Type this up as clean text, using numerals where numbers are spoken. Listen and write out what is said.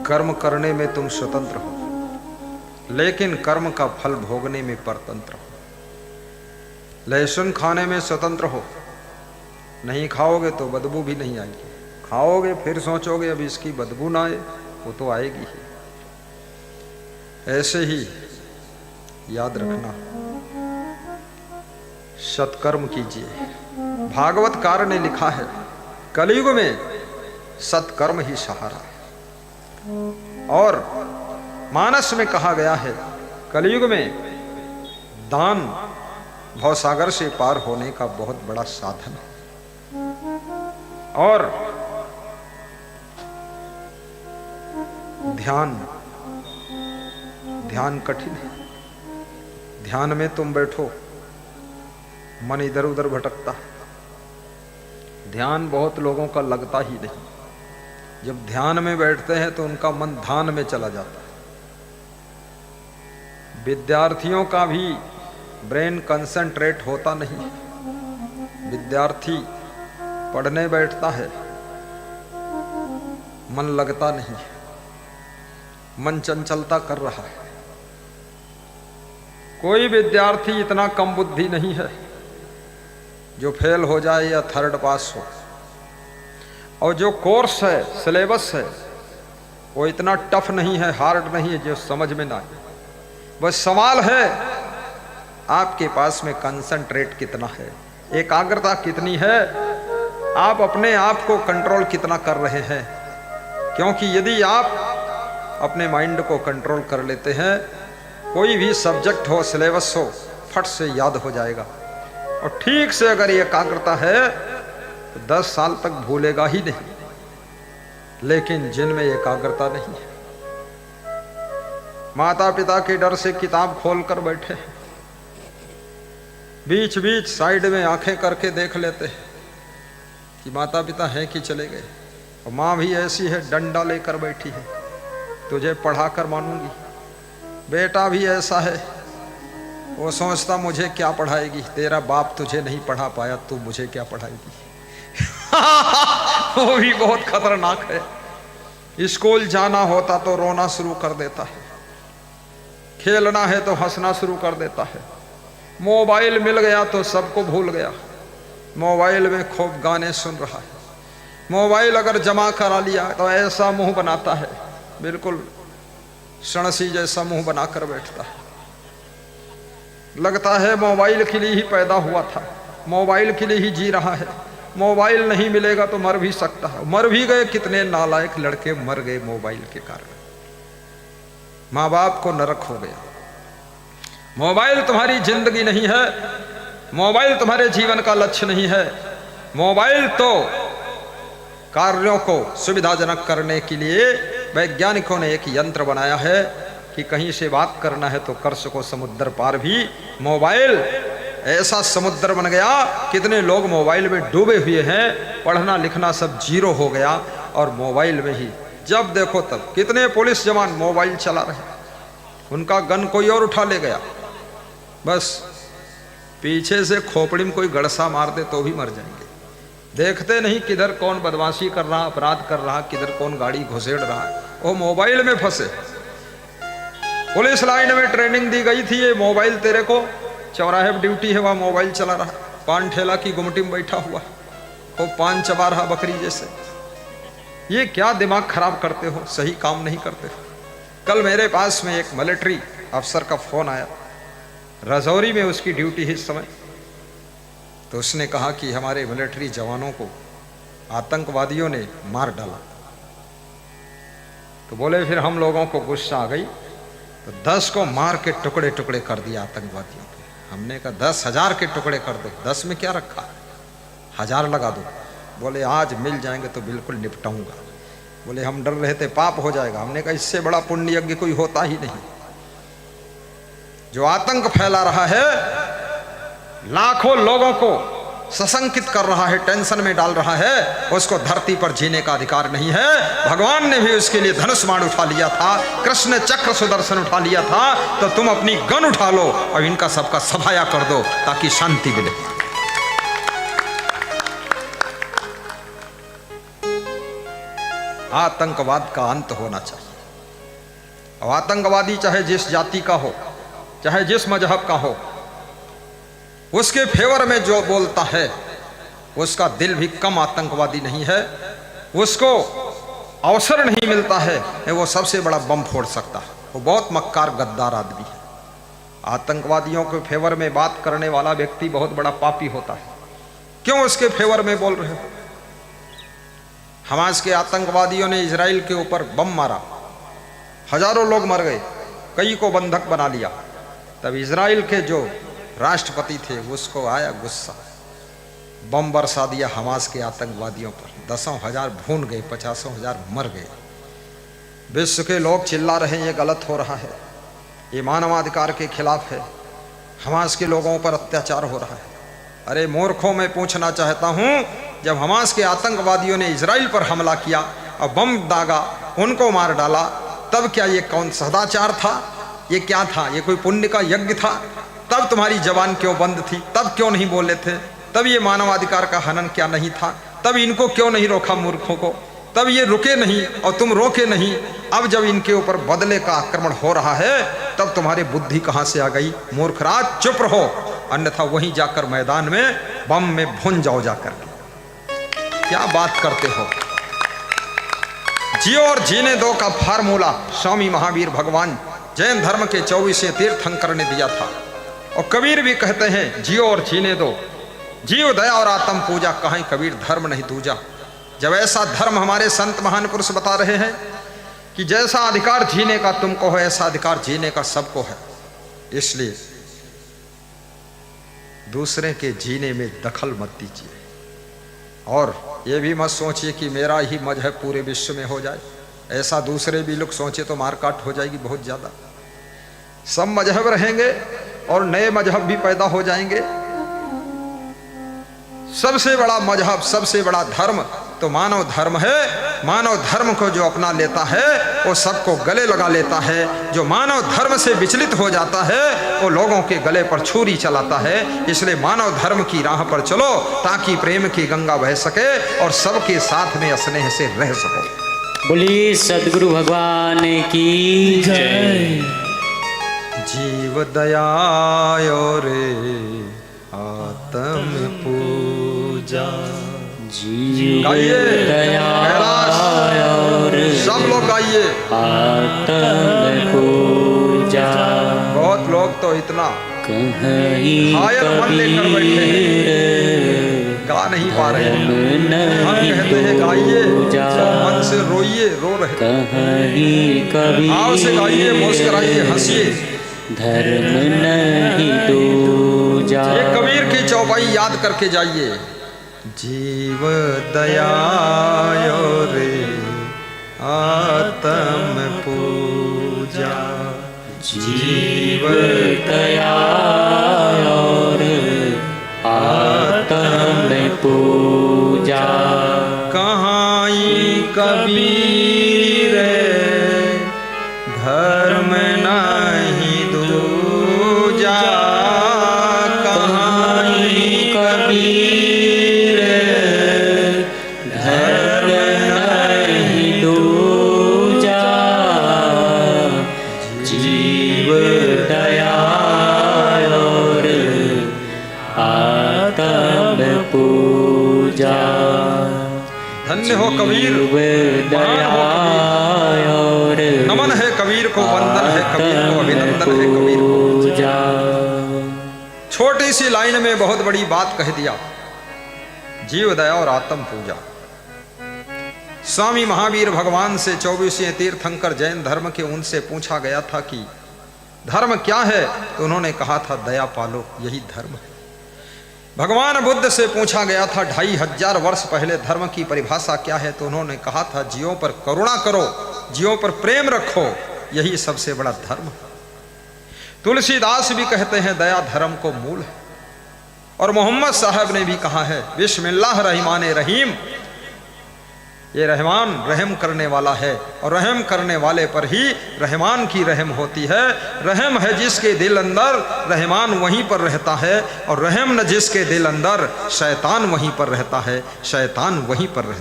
कर्म करने में तुम स्वतंत्र हो, लेकिन कर्म का फल भोगने में परतंत्र हो। लहसुन खाने में स्वतंत्र हो, नहीं खाओगे तो बदबू भी नहीं आएगी, खाओगे फिर सोचोगे अब इसकी बदबू ना आए, वो तो आएगी ही। ऐसे ही याद रखना, सत्कर्म कीजिए। भागवतकार ने लिखा है, कलयुग में सत्कर्म ही सहारा है। और मानस में कहा गया है, कलयुग में दान भवसागर से पार होने का बहुत बड़ा साधन है। और ध्यान कठिन है। ध्यान में तुम बैठो, मन इधर उधर भटकता है। ध्यान बहुत लोगों का लगता ही नहीं। जब ध्यान में बैठते हैं तो उनका मन ध्यान में चला जाता है। विद्यार्थियों का भी ब्रेन कंसंट्रेट होता नहीं। विद्यार्थी पढ़ने बैठता है, मन लगता नहीं, मन चंचलता कर रहा है। कोई विद्यार्थी इतना कम बुद्धि नहीं है जो फेल हो जाए या थर्ड पास हो। और जो कोर्स है, सिलेबस है, वो इतना टफ नहीं है, हार्ड नहीं है जो समझ में ना आए। बस सवाल है आपके पास में कंसंट्रेट कितना है, एकाग्रता कितनी है, आप अपने आप को कंट्रोल कितना कर रहे हैं। क्योंकि यदि आप अपने माइंड को कंट्रोल कर लेते हैं, कोई भी सब्जेक्ट हो, सिलेबस हो, फट से याद हो जाएगा। और ठीक से अगर एकाग्रता है तो 10 साल तक भूलेगा ही नहीं। लेकिन जिनमें एकाग्रता नहीं है, माता पिता के डर से किताब खोलकर बैठे, बीच बीच साइड में आंखें करके देख लेते हैं कि माता पिता हैं कि चले गए। और माँ भी ऐसी है, डंडा लेकर बैठी है, तुझे पढ़ाकर मानूंगी। बेटा भी ऐसा है, वो सोचता मुझे क्या पढ़ाएगी, तेरा बाप तुझे नहीं पढ़ा पाया, तू मुझे क्या पढ़ाएगी। वो भी बहुत खतरनाक है। स्कूल जाना होता तो रोना शुरू कर देता है, खेलना है तो हंसना शुरू कर देता है। मोबाइल मिल गया तो सबको भूल गया, मोबाइल में खूब गाने सुन रहा है। मोबाइल अगर जमा करा लिया तो ऐसा मुंह बनाता है, बिल्कुल सणसी जैसा मुंह बनाकर बैठता है। लगता है मोबाइल के लिए ही पैदा हुआ था, मोबाइल के लिए ही जी रहा है। मोबाइल नहीं मिलेगा तो मर भी सकता है। मर भी गए, कितने नालायक लड़के मर गए मोबाइल के कारण। माँ बाप को नरक हो गया। मोबाइल तुम्हारी जिंदगी नहीं है, मोबाइल तुम्हारे जीवन का लक्ष्य नहीं है। मोबाइल तो कार्यों को सुविधाजनक करने के लिए वैज्ञानिकों ने एक यंत्र बनाया है कि कहीं से बात करना है तो कर सको समुद्र पार भी। मोबाइल ऐसा समुद्र बन गया, कितने लोग मोबाइल में डूबे हुए हैं, पढ़ना लिखना सब जीरो हो गया। और मोबाइल में ही जब देखो तब कितने पुलिस जवान मोबाइल चला रहे, उनका गन कोई और उठा ले गया, बस पीछे से खोपड़ी में कोई गड़सा मार दे तो भी मर जाएंगे। देखते नहीं किधर कौन बदमाशी कर रहा, अपराध कर रहा, किधर कौन गाड़ी घुसेड़ रहा है, वो मोबाइल में फंसे। पुलिस लाइन में ट्रेनिंग दी गई थी, ये मोबाइल तेरे को, चौराहे पर ड्यूटी है, वहाँ मोबाइल चला रहा, पान ठेला की गुमटी में बैठा हुआ, वो पान चबा रहा बकरी जैसे। ये क्या दिमाग खराब करते हो, सही काम नहीं करते हो। कल मेरे पास में एक मिलिट्री अफसर का फोन आया, राजौरी में उसकी ड्यूटी है इस समय। तो उसने कहा कि हमारे मिलिट्री जवानों को आतंकवादियों ने मार डाला। तो बोले फिर हम लोगों को गुस्सा आ गई तो 10 को मार के टुकड़े टुकड़े कर दिया आतंकवादियों के। हमने कहा 10,000 के टुकड़े कर दो, 10 में क्या रखा, 1000 लगा दो। बोले आज मिल जाएंगे तो बिल्कुल निपटाऊंगा। बोले हम डर रहे थे पाप हो जाएगा। हमने कहा इससे बड़ा पुण्य यज्ञ कोई होता ही नहीं। जो आतंक फैला रहा है, लाखों लोगों को सशंकित कर रहा है, टेंशन में डाल रहा है, उसको धरती पर जीने का अधिकार नहीं है। भगवान ने भी उसके लिए धनुष बाण उठा लिया था, कृष्ण ने चक्र सुदर्शन उठा लिया था। तो तुम अपनी गन उठा लो और इनका सबका सफाया कर दो ताकि शांति मिले। आतंकवाद का अंत होना चाहिए। और आतंकवादी चाहे जिस जाति का हो, चाहे जिस मजहब का हो, उसके फेवर में जो बोलता है उसका दिल भी कम आतंकवादी नहीं है। उसको अवसर नहीं मिलता है वो सबसे बड़ा बम फोड़ सकता है। वो बहुत मक्कार गद्दार आदमी है। आतंकवादियों के फेवर में बात करने वाला व्यक्ति बहुत बड़ा पापी होता है। क्यों उसके फेवर में बोल रहे हो? हमास के आतंकवादियों ने इजराइल के ऊपर बम मारा, हजारों लोग मर गए, कई को बंधक बना लिया। तब इजराइल के जो राष्ट्रपति थे उसको आया गुस्सा, बम बरसा दिया हमास के आतंकवादियों पर। 10,000 भून गए, 50,000 मर गए। विश्व के लोग चिल्ला रहे हैं ये गलत हो रहा है, ये मानवाधिकार के खिलाफ है, हमास के लोगों पर अत्याचार हो रहा है। अरे मूर्खों, मैं पूछना चाहता हूं, जब हमास के आतंकवादियों ने इजराइल पर हमला किया और बम दागा, उनको मार डाला, तब क्या ये कौन सदाचार था? ये क्या था? ये कोई पुण्य का यज्ञ था? तब तुम्हारी जबान क्यों बंद थी? तब क्यों नहीं बोले थे? तब ये मानवाधिकार का हनन क्या नहीं था? तब इनको क्यों नहीं रोका मूर्खों को? तब ये रुके नहीं और तुम रोके नहीं। अब जब इनके ऊपर बदले का आक्रमण हो रहा है तब तुम्हारी बुद्धि कहां से आ गई? मूर्खराज, चुप रहो, अन्यथा वहीं जाकर मैदान में बम में भुन जाओ जाकर। क्या बात करते हो? जियो और जीने दो का फार्मूला स्वामी महावीर भगवान जैन धर्म के 24वें तीर्थंकर ने दिया था। और कबीर भी कहते हैं जियो और जीने दो, जीव दया और आत्म पूजा, कहीं कबीर धर्म नहीं दूजा। जब ऐसा धर्म हमारे संत महान पुरुष बता रहे हैं कि जैसा अधिकार जीने का तुमको है ऐसा अधिकार जीने का सबको है, इसलिए दूसरे के जीने में दखल मत दीजिए। और ये भी मत सोचिए कि मेरा ही मजहब पूरे विश्व में हो जाए। ऐसा दूसरे भी लोग सोचे तो मारकाट हो जाएगी बहुत ज़्यादा। सब मजहब रहेंगे और नए मजहब भी पैदा हो जाएंगे। सबसे बड़ा मजहब, सबसे बड़ा धर्म तो मानव धर्म है। मानव धर्म को जो अपना लेता है वो सबको गले लगा लेता है। जो मानव धर्म से विचलित हो जाता है वो लोगों के गले पर छुरी चलाता है। इसलिए मानव धर्म की राह पर चलो ताकि प्रेम की गंगा बह सके और सबके साथ में स्नेह से रह सको। बोलिए सद्गुरु भगवान की जय। जीव दया और आत्म पूजा, जीव गाइए, दया और सब लोग गाइए आत्म पूजा। बहुत लोग तो इतना कहीं हायर मन लेकर बैठे हैं, गा नहीं पा रहे हैं। हम कहते हैं गाइए तो मन से रोइए, रो रहे। कहीं कभी भाव से गाइए, मुस्कुराइए, हंसिए। धर्म नहीं दूजा। ये कबीर की चौपाई याद करके जाइए। जीव दया और आत्म पूजा, जीव दया और आत्म पूजा। कहाँ कबीर धर्म नहीं दूजा, कहाँ कबीर धर्म नहीं दूजा। जीव दया और आत्म पूजा। धन्य हो कबीर, दया और नमन है कबीर को, वंदन है कबीर को, अभिनंदन है कबीर को। छोटी सी लाइन में बहुत बड़ी बात कह दिया। जीव दया और आत्म पूजा। स्वामी महावीर भगवान से 24वें तीर्थंकर जैन धर्म के उनसे पूछा गया था कि धर्म क्या है, तो उन्होंने कहा था दया पालो, यही धर्म है। भगवान बुद्ध से पूछा गया था 2500 वर्ष पहले धर्म की परिभाषा क्या है, तो उन्होंने कहा था जीवों पर करुणा करो, जीवों पर प्रेम रखो, यही सबसे बड़ा धर्म है। तुलसीदास भी कहते हैं दया धर्म को मूल है। और मोहम्मद साहब ने भी कहा है बिस्मिल्लाह रहमान रहीम, ये रहमान रहम करने वाला है और रहम करने वाले पर ही रहमान की रहम होती है। रहम है जिसके दिल अंदर, रहमान वहीं पर रहता है। और रहम न जिसके दिल अंदर, शैतान वहीं पर रहता है, शैतान वहीं पर रहता है।